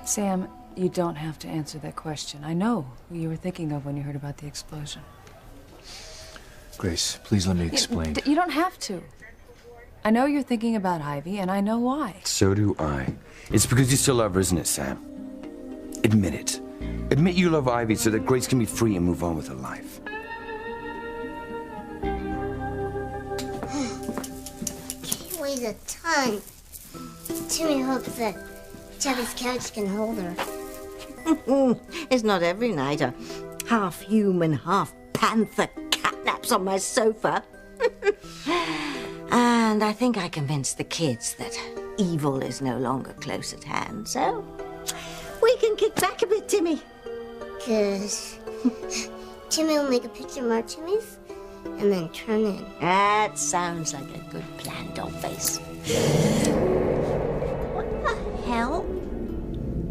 Sam, you don't have to answer that question. I know who you were thinking of when you heard about the explosion. Grace, please let me explain. You don't have to. I know you're thinking about Ivy, and I know why. So do I. It's because you still love her, isn't it, Sam? Admit it. Admit you love Ivy so that Grace can be free and move on with her life. She weighs a ton. Timmy hopes that Chubby's couch can hold her. It's not every night a half-human, half-panther catnaps on my sofa. And I think I convinced the kids that evil is no longer close at hand, so we can kick back a bit, Timmy. Good. Timmy will make a picture of our Timmys and then turn in. That sounds like a good plan, Dollface. What the hell?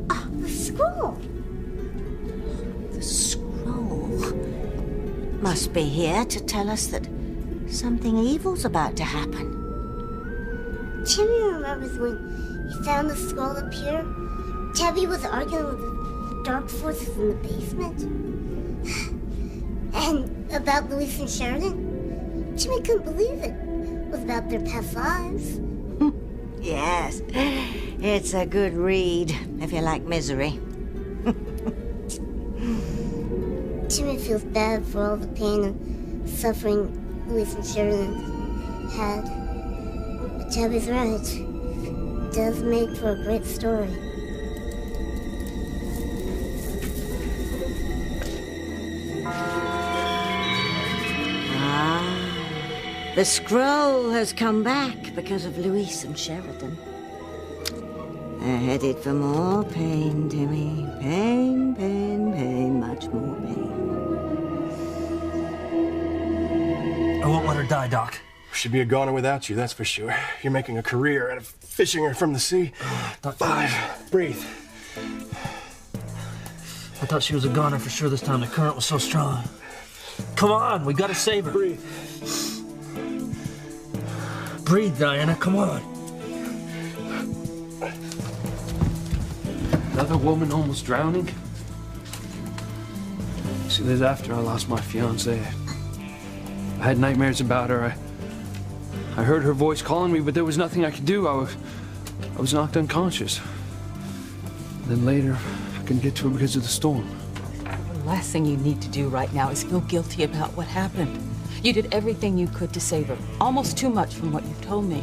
Oh, the scroll. The scroll must be here to tell us that something evil's about to happen. Timmy remembers when he found the scroll up here. Tabby was arguing with the dark forces in the basement. And about Louise and Sheridan. Timmy couldn't believe it. It was about their past lives. Yes, it's a good read if you like misery. Timmy feels bad for all the pain and suffering Louise and Sheridan had. But Tabby's right. It does make for a great story. The scroll has come back because of Louise and Sheridan. They're headed for more pain, Timmy. Pain, pain, pain, much more pain. I won't let her die, Doc. She'd be a goner without you, that's for sure. You're making a career out of fishing her from the sea. Doc, 5, breathe. I thought she was a goner for sure this time. The current was so strong. Come on, we gotta save her. Breathe. Breathe, Diana, come on. Another woman almost drowning? See, this after I lost my fiancée. I had nightmares about her. I heard her voice calling me, but there was nothing I could do. I was knocked unconscious. Then later, I couldn't get to her because of the storm. The last thing you need to do right now is feel guilty about what happened. You did everything you could to save her. Almost too much from what you've told me.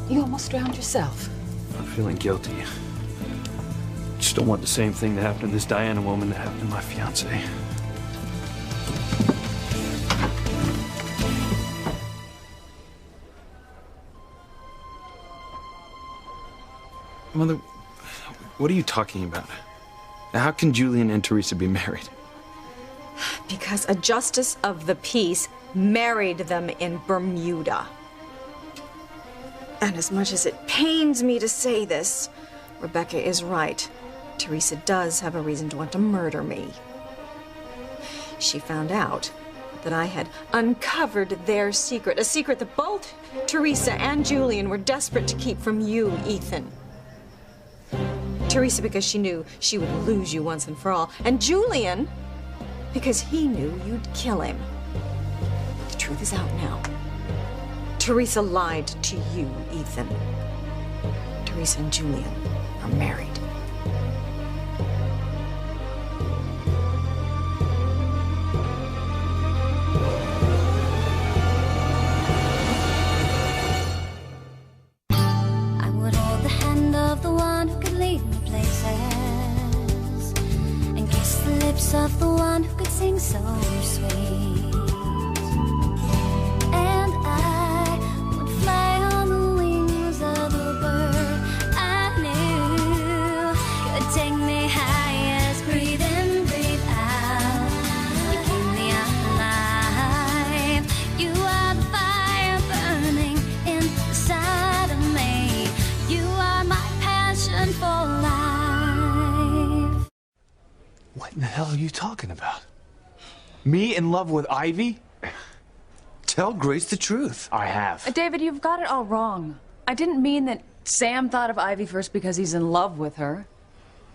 You almost drowned yourself. I'm feeling guilty. Just don't want the same thing to happen to this Diana woman that happened to my fiancée. Mother, what are you talking about? How can Julian and Teresa be married? Because a justice of the peace married them in Bermuda. And as much as it pains me to say this, Rebecca is right. Teresa does have a reason to want to murder me. She found out that I had uncovered their secret, a secret that both Teresa and Julian were desperate to keep from you, Ethan. Teresa because she knew she would lose you once and for all, and Julian because he knew you'd kill him. The truth is out now. Teresa lied to you, Ethan. Teresa and Julian are married. I would hold the hand of the one who could lead me places and kiss the lips of the one who could sing so sweet. And I would fly on the wings of a bird I knew could take me highest. Breathe in, breathe out. You keep me alive. You are the fire burning inside of me. You are my passion for life. What in the hell are you talking about? Me in love with Ivy? Tell Grace the truth. I have. David, you've got it all wrong. I didn't mean that Sam thought of Ivy first because he's in love with her.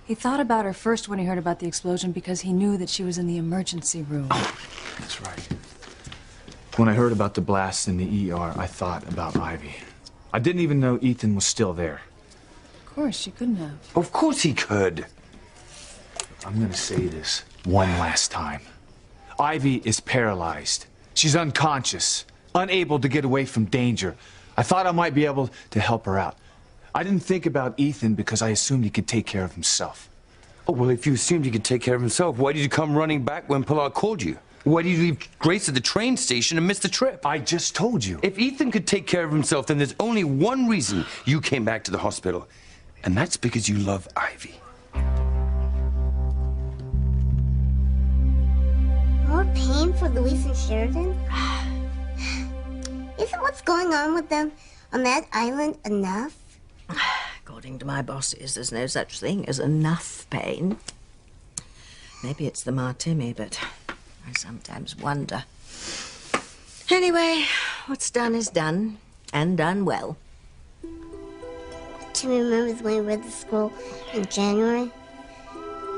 He thought about her first when he heard about the explosion because he knew that she was in the emergency room. Oh, that's right. When I heard about the blast in the ER, I thought about Ivy. I didn't even know Ethan was still there. Of course, she couldn't have. Of course he could. I'm gonna say this one last time. Ivy is paralyzed. She's unconscious, unable to get away from danger. I thought I might be able to help her out. I didn't think about Ethan because I assumed he could take care of himself. Oh, well, if you assumed he could take care of himself, why did you come running back when Pilar called you? Why did you leave Grace at the train station and miss the trip? I just told you. If Ethan could take care of himself, then there's only one reason you came back to the hospital. And that's because you love Ivy. More pain for Louise and Sheridan? Isn't what's going on with them on that island enough? According to my bosses, there's no such thing as enough pain. Maybe it's the Martini, but I sometimes wonder. Anyway, what's done is done, and done well. Timmy remembers when he read the scroll in January.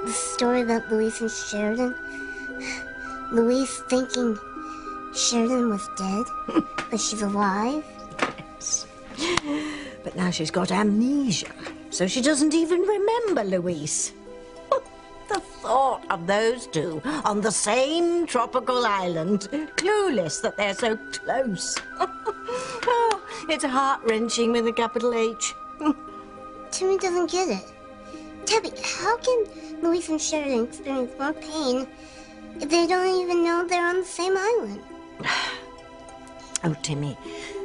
The story about Louise and Sheridan. Louise thinking Sheridan was dead, but she's alive. Yes. But now she's got amnesia, so she doesn't even remember Louise. The thought of those two on the same tropical island, clueless that they're so close. Oh, it's heart-wrenching with a capital H. Timmy doesn't get it. Debbie, how can Louise and Sheridan experience more pain if they don't even know they're on the same island? Oh, Timmy,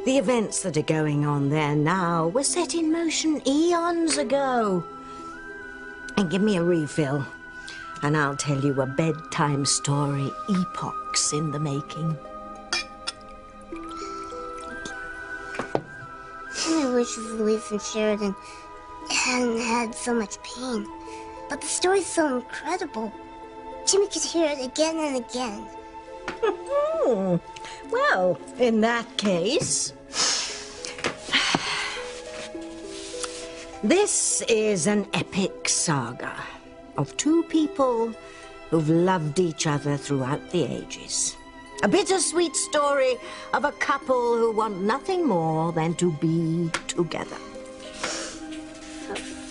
the events that are going on there now were set in motion eons ago. And give me a refill, and I'll tell you a bedtime story epochs in the making. Timmy wishes Louise and Sheridan hadn't had so much pain. But the story's so incredible. Timmy could hear it again and again. Well, in that case, this is an epic saga of two people who've loved each other throughout the ages. A bittersweet story of a couple who want nothing more than to be together.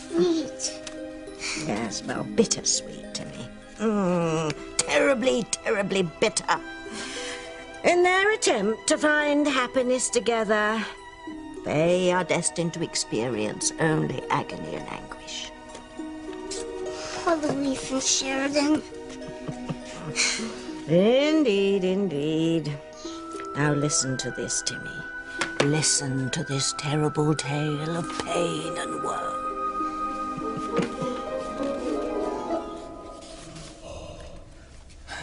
Sweet. Yes, well, bittersweet to me. Terribly, terribly bitter. In their attempt to find happiness together, they are destined to experience only agony and anguish. Poor Louise and Sheridan. Indeed, indeed. Now listen to this, Timmy. Listen to this terrible tale of pain and woe.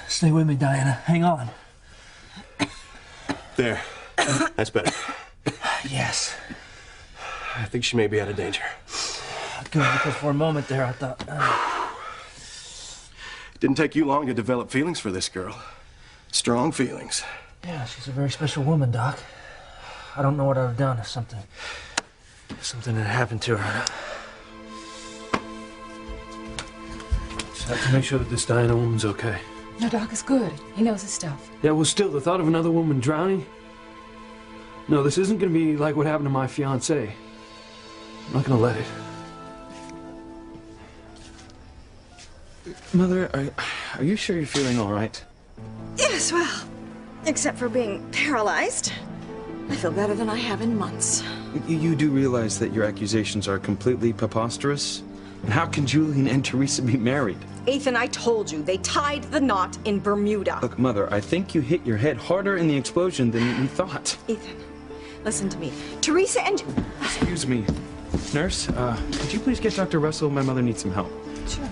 Stay with me, Diana. Hang on. There. That's better. Yes. I think she may be out of danger. Good, because for a moment there I thought... It didn't take you long to develop feelings for this girl. Strong feelings. Yeah, she's a very special woman, Doc. I don't know what I'd have done if something had happened to her. Just have to make sure that this Diana woman's okay. No, Doc is good. He knows his stuff. Yeah, well, still, the thought of another woman drowning? No, this isn't gonna be like what happened to my fiancée. I'm not gonna let it. Mother, are you sure you're feeling all right? Yes, well, except for being paralyzed. I feel better than I have in months. You do realize that your accusations are completely preposterous? And how can Julian and Teresa be married? Ethan, I told you, they tied the knot in Bermuda. Look, Mother, I think you hit your head harder in the explosion than we thought. Ethan, listen to me. Teresa and... Excuse me. Nurse, could you please get Dr. Russell? My mother needs some help. Sure.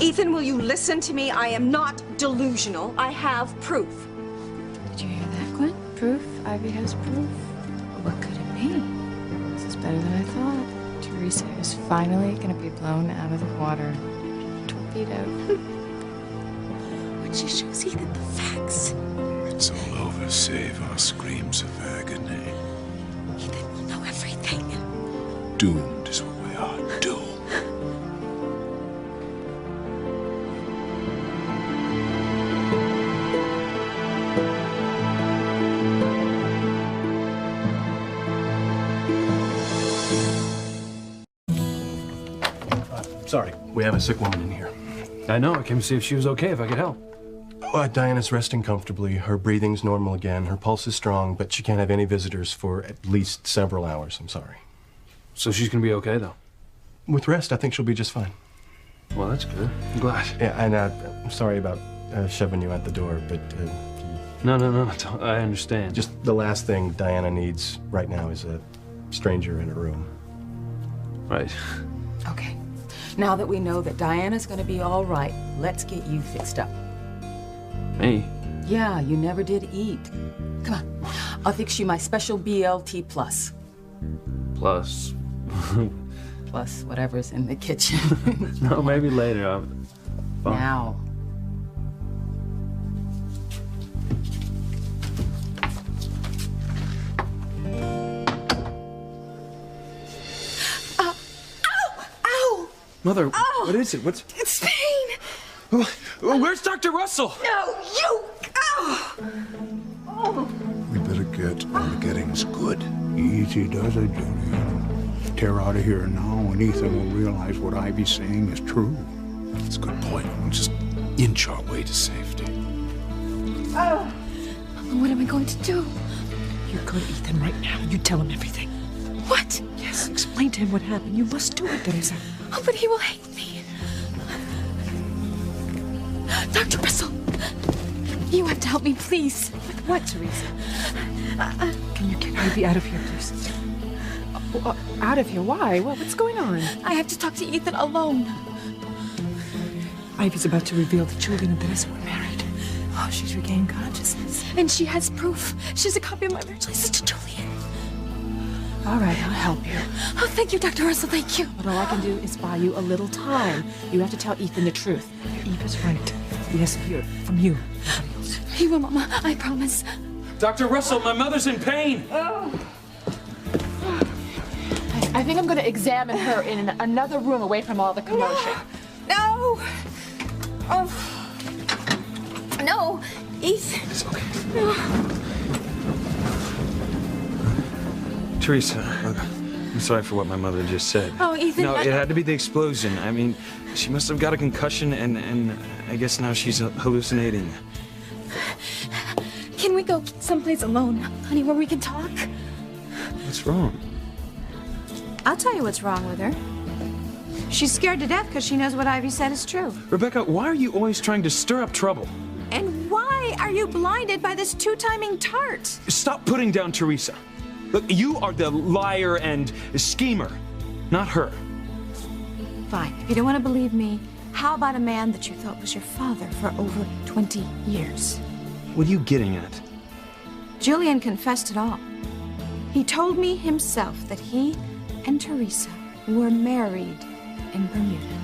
Ethan, will you listen to me? I am not delusional. I have proof. Did you hear that, Gwen? Proof? Ivy has proof? What could it be? This is better than I thought. Teresa is finally going to be blown out of the water. Torpedoed. When she shows Ethan the facts. It's all over, save our screams of agony. Ethan will know everything. Doomed is what we are, doomed. sorry. We have a sick woman in here. I know. I came to see if she was okay, if I could help. Diana's resting comfortably. Her breathing's normal again. Her pulse is strong, but she can't have any visitors for at least several hours. I'm sorry. So she's gonna be okay, though? With rest, I think she'll be just fine. Well, that's good. I'm glad. Yeah, and I'm sorry about shoving you at the door, but... No. I understand. Just the last thing Diana needs right now is a stranger in her room. Right. Okay. Now that we know that Diana's gonna be all right, let's get you fixed up. Me? Yeah, you never did eat. Come on. I'll fix you my special BLT plus. Plus? Plus whatever's in the kitchen. No, maybe later. Now. Ow! Mother, what is it? What's... It's pain! Where's Dr. Russell? No, you! Oh! We better get on the gettings good. Easy does it, Julian. Tear out of here now, and Ethan will realize what Ivy's saying is true. That's a good point. We'll just inch our way to safety. Oh! What am I going to do? You go to Ethan right now. You tell him everything. What? Yes, explain to him what happened. You must do it, Teresa. Oh, but he will hate me. Dr. Russell, you have to help me, please. With what, Teresa? Can you get Ivy out of here, please? Out of here? Why? What's going on? I have to talk to Ethan alone. Ivy's about to reveal that Julian and Teresa were married. Oh, she's regained consciousness. And she has proof. She has a copy of my marriage license to Julian. All right, I'll help you. Oh, thank you, Dr. Russell, thank you. But all I can do is buy you a little time. You have to tell Ethan the truth. Eve is right. He has to hear it from you, nobody else. He will, Mama, I promise. Dr. Russell, my mother's in pain. I think I'm going to examine her in another room away from all the commotion. No! Oh. No, Ethan. It's okay. No. Teresa, I'm sorry for what my mother just said. Oh, Ethan. No, it had to be the explosion. I mean, she must have got a concussion, and I guess now she's hallucinating. Can we go someplace alone, honey, where we can talk? What's wrong? I'll tell you what's wrong with her. She's scared to death because she knows what Ivy said is true. Rebecca, why are you always trying to stir up trouble? And why are you blinded by this two-timing tart? Stop putting down Teresa. Look, you are the liar and schemer, not her. Fine. If you don't want to believe me, how about a man that you thought was your father for over 20 years? What are you getting at? Julian confessed it all. He told me himself that he and Teresa were married in Bermuda.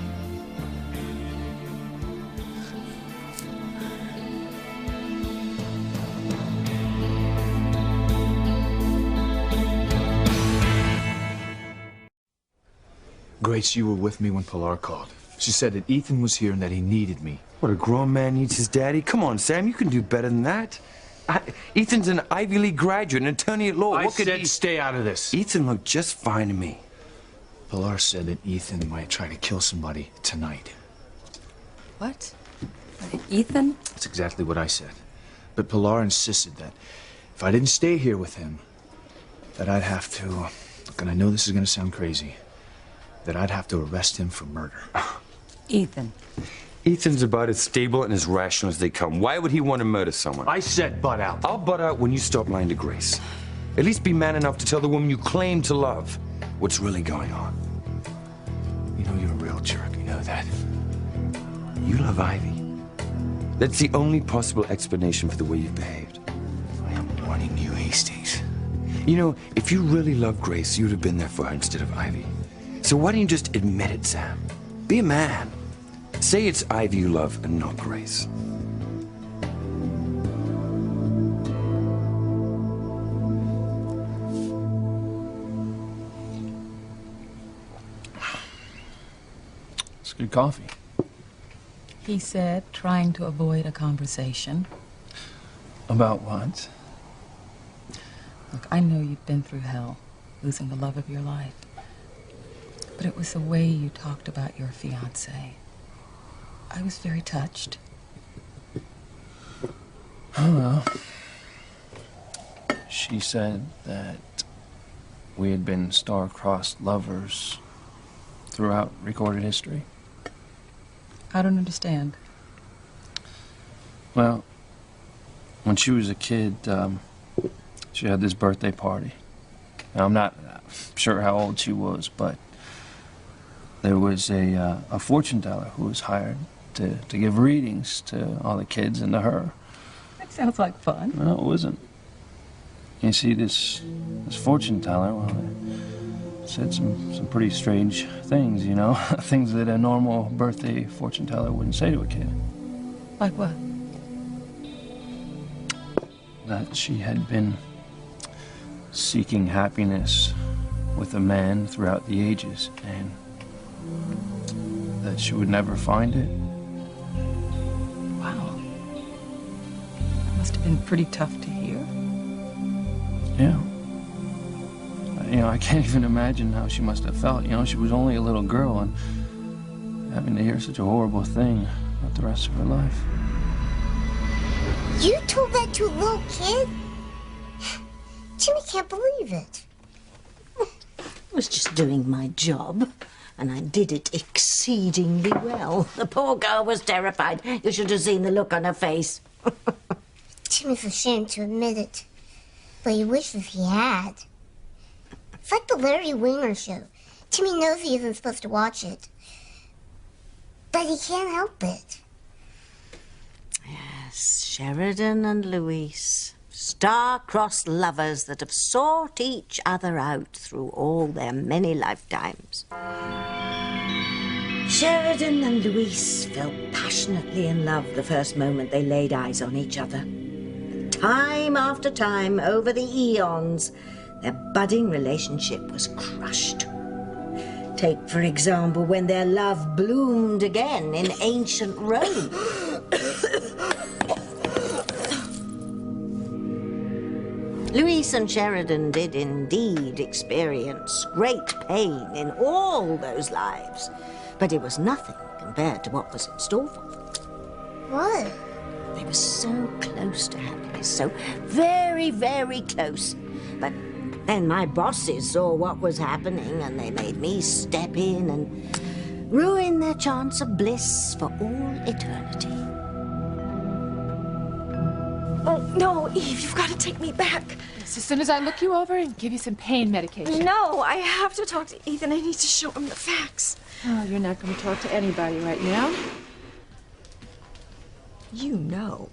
Grace, you were with me when Pilar called. She said that Ethan was here and that he needed me. What, a grown man needs his daddy? Come on, Sam, you can do better than that. Ethan's an Ivy League graduate, an attorney at law. I What could said he... stay out of this. Ethan looked just fine to me. Pilar said that Ethan might try to kill somebody tonight. What? Ethan? That's exactly what I said. But Pilar insisted that if I didn't stay here with him, that I'd have to... Look, and I know this is going to sound crazy, that I'd have to arrest him for murder. Ethan. Ethan's about as stable and as rational as they come. Why would he want to murder someone? I said butt out. I'll butt out when you stop lying to Grace. At least be man enough to tell the woman you claim to love what's really going on. You know you're a real jerk. You know that. You love Ivy. That's the only possible explanation for the way you've behaved. I am warning you, Hastings. You know, if you really loved Grace, you'd have been there for her instead of Ivy. So why don't you just admit it, Sam? Be a man. Say it's Ivy you love and not Grace. It's good coffee. He said, trying to avoid a conversation. About what? Look, I know you've been through hell, losing the love of your life. But it was the way you talked about your fiancé. I was very touched. Oh, well. She said that we had been star-crossed lovers throughout recorded history. I don't understand. Well, when she was a kid, she had this birthday party. Now, I'm not sure how old she was, but there was a fortune teller who was hired to give readings to all the kids and to her. That sounds like fun. No, it wasn't. You see, this fortune teller, well, it said some pretty strange things, you know? Things that a normal birthday fortune teller wouldn't say to a kid. Like what? That she had been seeking happiness with a man throughout the ages, and that she would never find it. Wow. That must have been pretty tough to hear. Yeah. You know, I can't even imagine how she must have felt. You know, she was only a little girl, and having to hear such a horrible thing about the rest of her life. You told that to a little kid? Jimmy can't believe it. I was just doing my job, and I did it exceedingly well. The poor girl was terrified. You should have seen the look on her face. Jimmy's ashamed to admit it, but he wishes he had. It's like the Larry Winger show. Timmy knows he isn't supposed to watch it, but he can't help it. Yes, Sheridan and Louise, star-crossed lovers that have sought each other out through all their many lifetimes. Sheridan and Louise fell passionately in love the first moment they laid eyes on each other. Time after time, over the eons, their budding relationship was crushed. Take, for example, when their love bloomed again in ancient Rome. Louise and Sheridan did indeed experience great pain in all those lives, but it was nothing compared to what was in store for them. What? They were so close to happiness, so very, very close. But then my bosses saw what was happening, and they made me step in and ruin their chance of bliss for all eternity. Oh, no, Eve, you've got to take me back. Yes, as soon as I look you over and give you some pain medication. No, I have to talk to Ethan. I need to show him the facts. Oh, you're not going to talk to anybody right now. You know.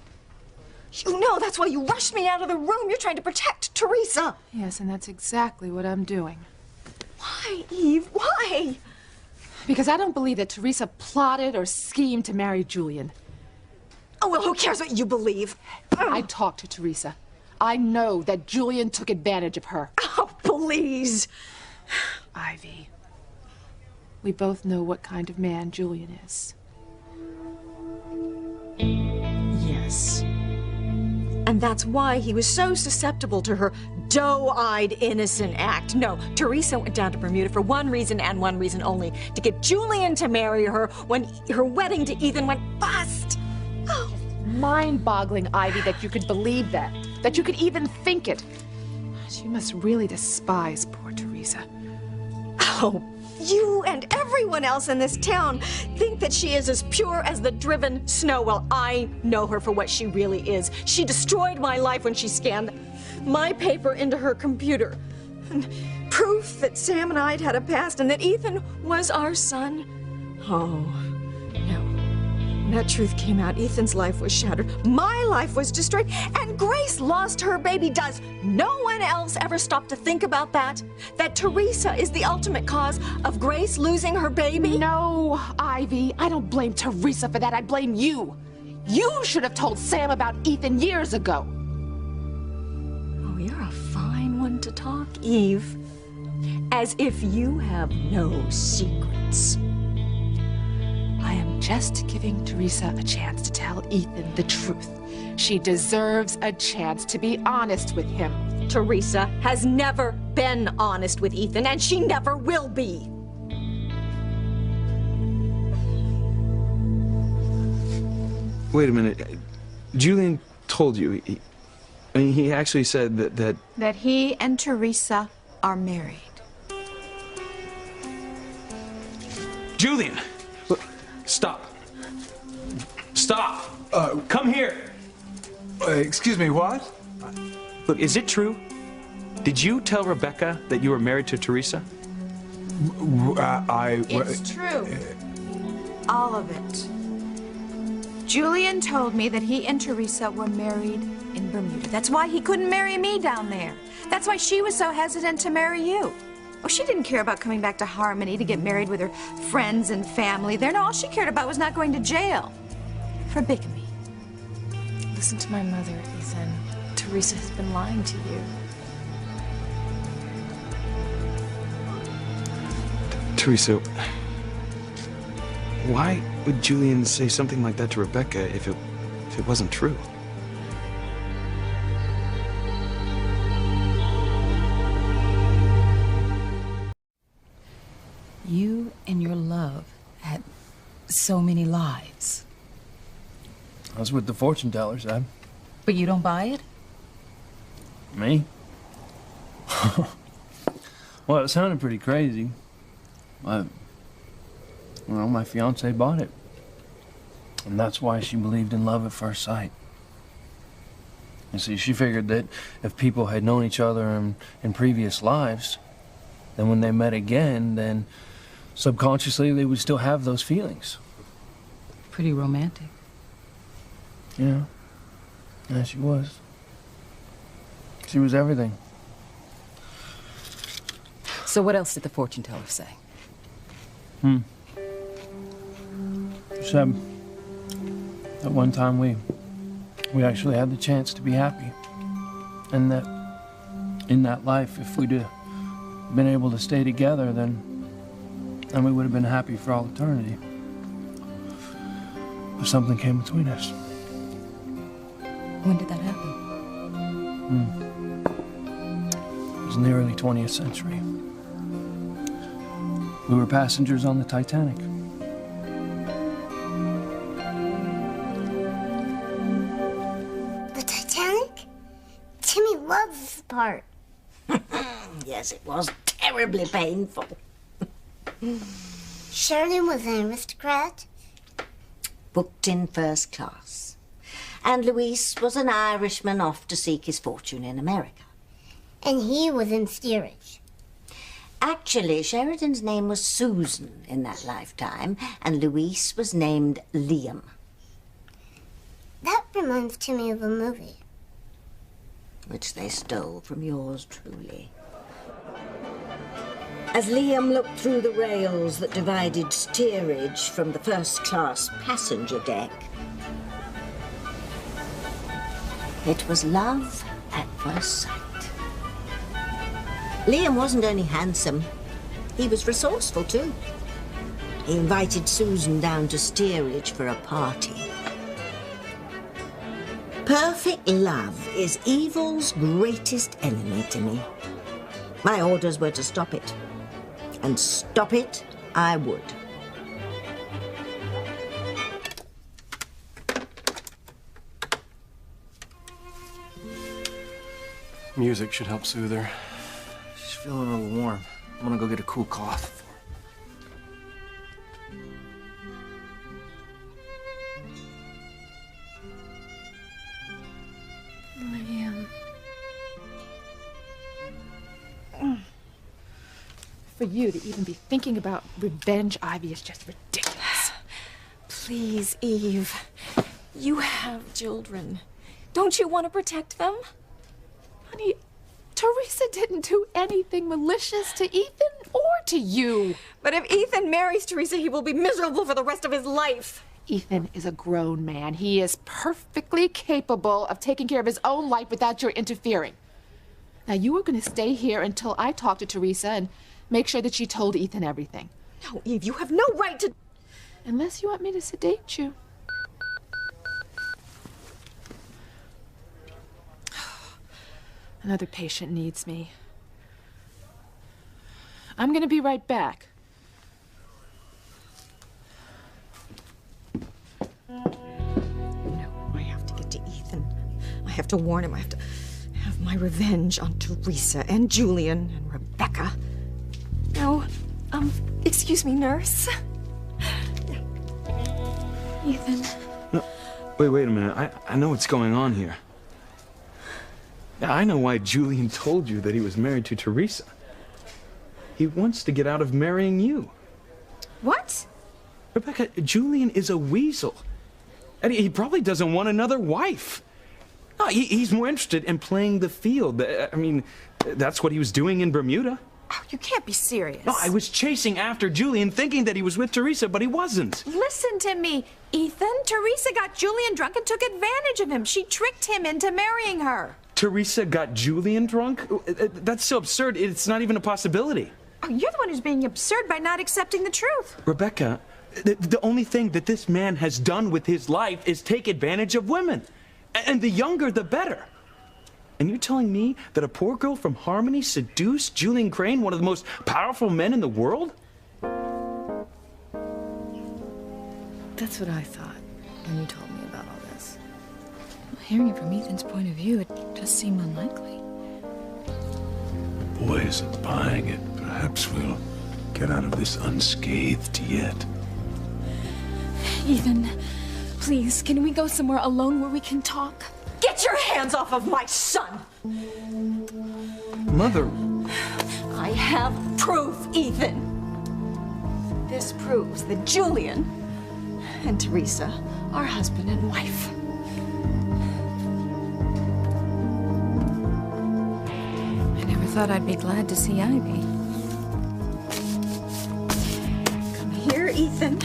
You know, that's why you rushed me out of the room. You're trying to protect Teresa. Yes, and that's exactly what I'm doing. Why, Eve? Why? Because I don't believe that Teresa plotted or schemed to marry Julian. Oh, well, who cares what you believe? I talked to Teresa. I know that Julian took advantage of her. Oh, please. Ivy, we both know what kind of man Julian is. Yes. And that's why he was so susceptible to her doe-eyed, innocent act. No, Teresa went down to Bermuda for one reason and one reason only, to get Julian to marry her when her wedding to Ethan went bust. Oh. Mind-boggling, Ivy, that you could believe that you could even think it. You must really despise poor Teresa. Oh, you and everyone else in this town think that she is as pure as the driven snow. Well, I know her for what she really is. She destroyed my life when she scanned my paper into her computer. And proof that Sam and I had a past and that Ethan was our son. Oh, no. When that truth came out, Ethan's life was shattered. My life was destroyed. And Grace lost her baby. Does no one else ever stop to think about that? That Teresa is the ultimate cause of Grace losing her baby? No, Ivy. I don't blame Teresa for that. I blame you. You should have told Sam about Ethan years ago. Oh, you're a fine one to talk, Eve. As if you have no secrets. I am just giving Teresa a chance to tell Ethan the truth. She deserves a chance to be honest with him. Teresa has never been honest with Ethan, and she never will be. Wait a minute. Julian told you. He actually said that... That he and Teresa are married. Julian! Look, stop. Stop! Come here! Excuse me, what? Look, is it true? Did you tell Rebecca that you were married to Teresa? It's true. All of it. Julian told me that he and Teresa were married in Bermuda. That's why he couldn't marry me down there. That's why she was so hesitant to marry you. Oh, she didn't care about coming back to Harmony to get married with her friends and family there. No, all she cared about was not going to jail for bigamy. Listen to my mother, Ethan. Teresa has been lying to you. Teresa, why would Julian say something like that to Rebecca if it wasn't true? You and your love had so many lives. I was with the fortune teller, Sam. But you don't buy it? Me? Well, it sounded pretty crazy. But, well, my fiancée bought it. And that's why she believed in love at first sight. You see, she figured that if people had known each other in previous lives, then when they met again, then subconsciously they would still have those feelings. Pretty romantic. Yeah. Yeah, she was. She was everything. So what else did the fortune teller say? She said that one time we actually had the chance to be happy. And that in that life, if we'd been able to stay together, then we would have been happy for all eternity. But something came between us. When did that happen? It was in the early 20th century. We were passengers on the Titanic. The Titanic? Timmy loves this part. Yes, it was terribly painful. Sheridan was an aristocrat. Booked in first class. And Luis was an Irishman off to seek his fortune in America. And he was in steerage. Actually, Sheridan's name was Susan in that lifetime, and Luis was named Liam. That reminds Timmy of a movie. Which they stole from yours truly. As Liam looked through the rails that divided steerage from the first-class passenger deck, it was love at first sight. Liam wasn't only handsome, he was resourceful too. He invited Susan down to steerage for a party. Perfect love is evil's greatest enemy to me. My orders were to stop it. And stop it I would. Music should help soothe her. She's feeling a little warm. I'm gonna go get a cool cloth. Liam. For you to even be thinking about revenge, Ivy, is just ridiculous. Please, Eve. You have children. Don't you want to protect them? Honey, Teresa didn't do anything malicious to Ethan or to you. But if Ethan marries Teresa, he will be miserable for the rest of his life. Ethan is a grown man. He is perfectly capable of taking care of his own life without your interfering. Now, you are going to stay here until I talk to Teresa and make sure that she told Ethan everything. No, Eve, you have no right to... Unless you want me to sedate you. Another patient needs me. I'm going to be right back. have to warn him. I have to have my revenge on Teresa and Julian and Rebecca. No, excuse me, nurse. Ethan. No, wait a minute. I know what's going on here. I know why Julian told you that he was married to Teresa. He wants to get out of marrying you. What? Rebecca, Julian is a weasel. And he probably doesn't want another wife. No, he's more interested in playing the field. I mean, that's what he was doing in Bermuda. Oh, you can't be serious. No, I was chasing after Julian, thinking that he was with Teresa, but he wasn't. Listen to me, Ethan. Teresa got Julian drunk and took advantage of him. She tricked him into marrying her. Teresa got Julian drunk? That's so absurd, it's not even a possibility. Oh, you're the one who's being absurd by not accepting the truth. Rebecca, the only thing that this man has done with his life is take advantage of women. And the younger, the better. And you're telling me that a poor girl from Harmony seduced Julian Crane, one of the most powerful men in the world? That's what I thought when you told me about all this. Well, hearing it from Ethan's point of view, it does seem unlikely. The boy isn't buying it. Perhaps we'll get out of this unscathed yet. Ethan, please, can we go somewhere alone where we can talk? Get your hands off of my son! Mother. I have proof, Ethan. This proves that Julian and Teresa are husband and wife. I never thought I'd be glad to see Ivy. Come here, Ethan,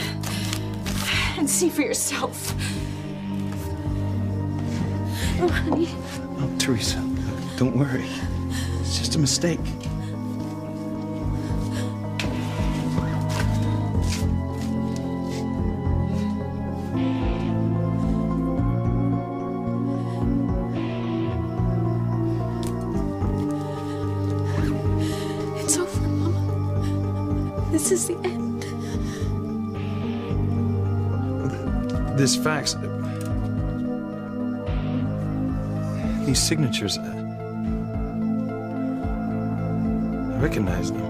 and see for yourself. Oh, honey. Oh, Teresa, don't worry. It's just a mistake. It's over, Mama. This is the end. This fax... These signatures... I recognize them.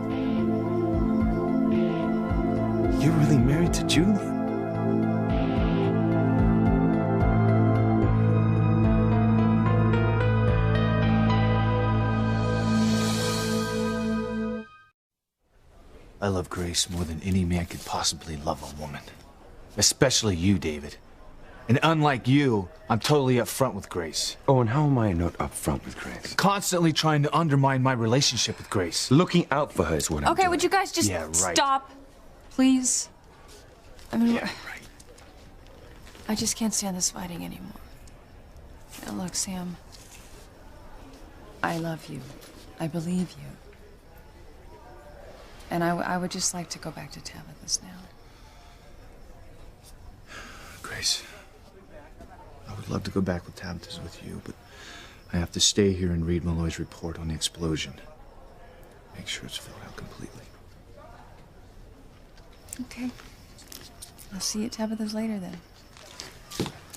You're really married to Julian? I love Grace more than any man could possibly love a woman. Especially you, David. And unlike you, I'm totally upfront with Grace. Oh, and how am I not upfront with Grace? Constantly trying to undermine my relationship with Grace. Looking out for her is what I'm Okay, doing. would you guys just stop, please? I mean, I just can't stand this fighting anymore. Now, look, Sam, I love you. I believe you. And I would just like to go back to Tabitha's now. Grace, I would love to go back with Tabitha's with you, but I have to stay here and read Malloy's report on the explosion. Make sure it's filled out completely. Okay. I'll see you at Tabitha's later then.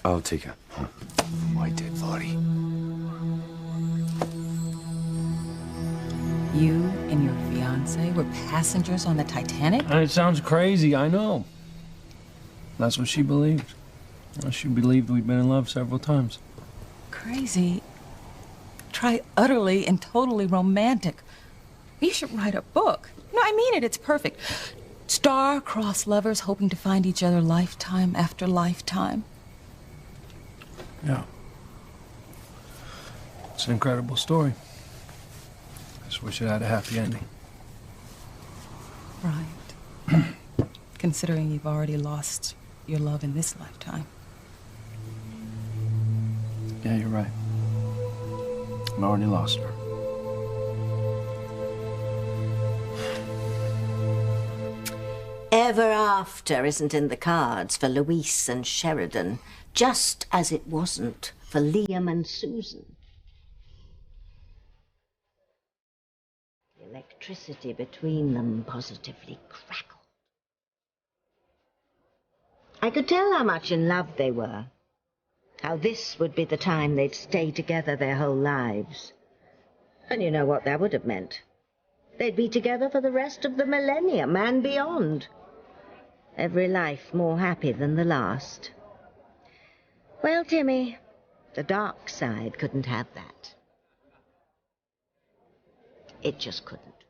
I'll take her. My dead body. You and your fiancé were passengers on the Titanic? And it sounds crazy, I know. That's what she believed. Well, she believed we'd been in love several times. Crazy. Try utterly and totally romantic. You should write a book. No, I mean it. It's perfect. Star-crossed lovers hoping to find each other lifetime after lifetime. Yeah. It's an incredible story. I just wish it had a happy ending. Right. Considering you've already lost your love in this lifetime. Yeah, you're right. I already lost her. Ever After isn't in the cards for Louise and Sheridan, just as it wasn't for Liam and Susan. The electricity between them positively crackled. I could tell how much in love they were. How this would be the time they'd stay together their whole lives. And you know what that would have meant? They'd be together for the rest of the millennium and beyond. Every life more happy than the last. Well, Timmy, the dark side couldn't have that. It just couldn't.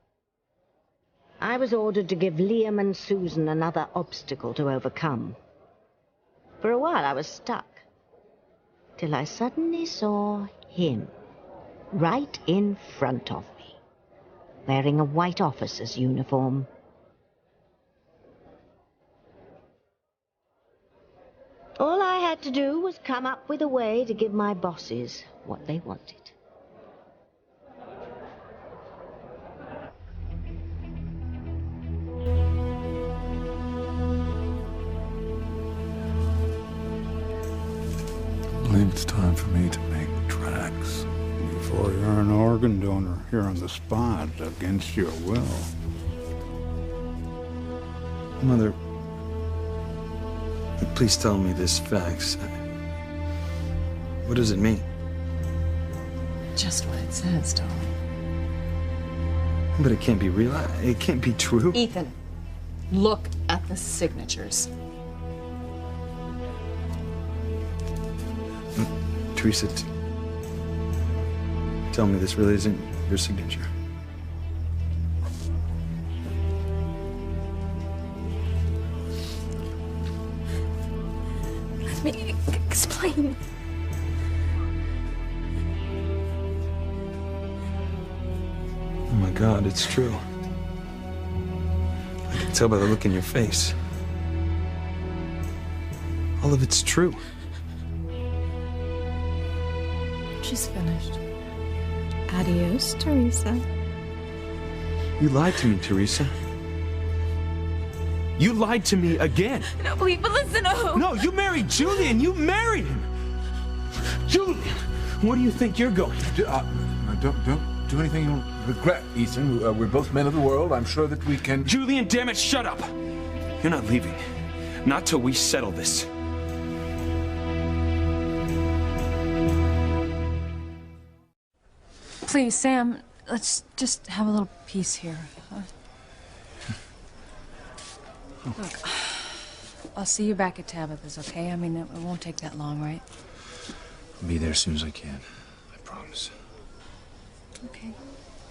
I was ordered to give Liam and Susan another obstacle to overcome. For a while I was stuck, till I suddenly saw him, right in front of me, wearing a white officer's uniform. All I had to do was come up with a way to give my bosses what they wanted. I believe it's time for me to make tracks. Before you're an organ donor here on the spot against your will. Mother, please tell me this facts. What does it mean? Just what it says, darling. But it can't be real. It can't be true. Ethan, look at the signatures. Teresa, tell me this really isn't your signature. Let me explain. Oh my God, it's true. I can tell by the look in your face. All of it's true. She's finished. Adios, Teresa. You lied to me, Teresa. You lied to me again. No, please, but listen, No, you married Julian. You married him. Julian, where do you think you're going? Don't do anything you'll regret, Ethan. We're both men of the world. I'm sure that we can... Julian, damn it, shut up. You're not leaving. Not till we settle this. Please, Sam, let's just have a little peace here. Huh? Look, I'll see you back at Tabitha's, okay? I mean, it won't take that long, right? I'll be there as soon as I can. I promise. Okay.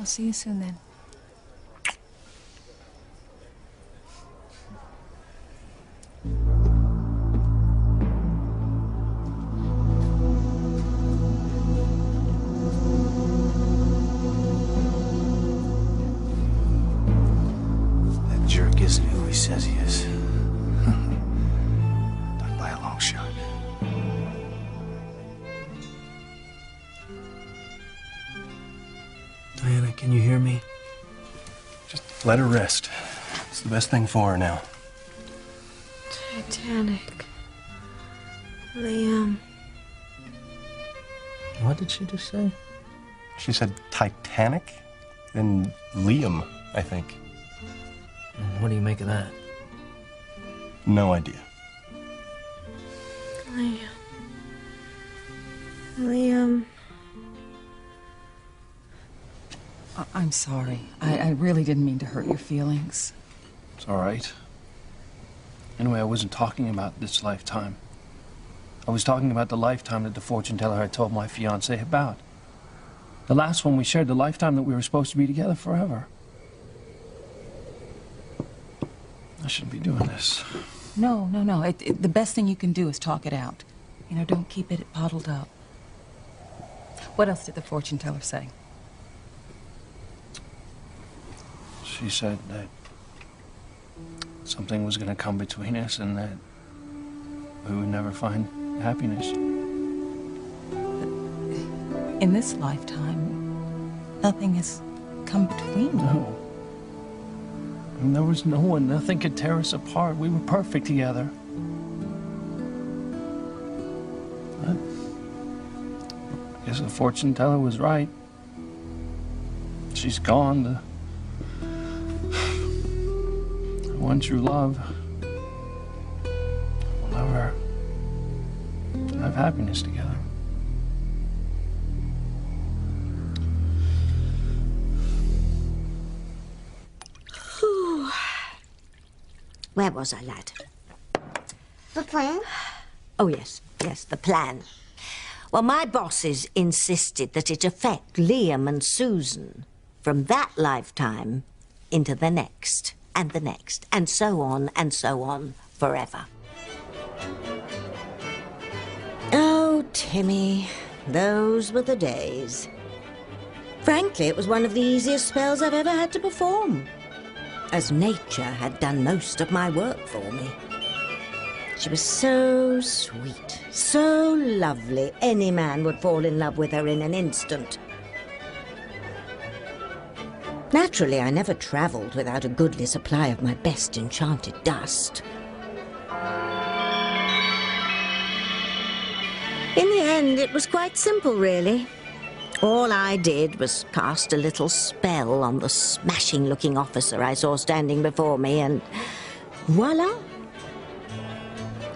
I'll see you soon then. Jerk isn't who he says he is. Not by a long shot. Diana, can you hear me? Just let her rest. It's the best thing for her now. Titanic. Liam. What did she just say? She said Titanic and Liam, I think. What do you make of that? No idea. Liam. I'm sorry. I really didn't mean to hurt your feelings. It's all right. Anyway, I wasn't talking about this lifetime. I was talking about the lifetime that the fortune teller had told my fiancée about. The last one we shared, the lifetime that we were supposed to be together forever. I shouldn't be doing this. No. The best thing you can do is talk it out. You know, don't keep it bottled up. What else did the fortune teller say? She said that something was going to come between us and that we would never find happiness. In this lifetime, nothing has come between you. No. And there was no one, nothing could tear us apart. We were perfect together. But I guess the fortune teller was right. She's gone. The one true love will never have happiness together. Where was I, lad? The plan? Oh, yes, the plan. Well, my bosses insisted that it affect Liam and Susan from that lifetime into the next, and so on, forever. Oh, Timmy, those were the days. Frankly, it was one of the easiest spells I've ever had to perform, as nature had done most of my work for me. She was so sweet, so lovely, any man would fall in love with her in an instant. Naturally, I never travelled without a goodly supply of my best enchanted dust. In the end, it was quite simple, really. All I did was cast a little spell on the smashing-looking officer I saw standing before me, and voila!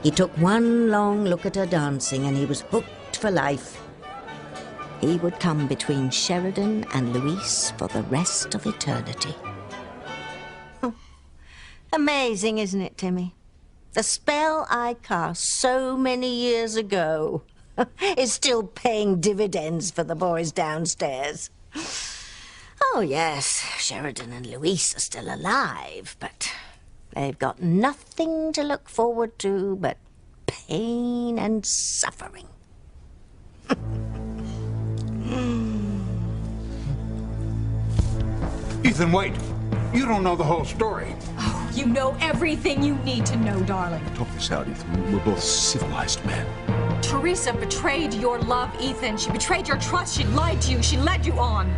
He took one long look at her dancing, and he was hooked for life. He would come between Sheridan and Louise for the rest of eternity. Amazing, isn't it, Timmy? The spell I cast so many years ago is still paying dividends for the boys downstairs. Oh, yes, Sheridan and Louise are still alive, but they've got nothing to look forward to but pain and suffering. Ethan, wait. You don't know the whole story. Oh, you know everything you need to know, darling. Talk this out, Ethan. We're both civilized men. Teresa betrayed your love, Ethan. She betrayed your trust. She lied to you. She led you on.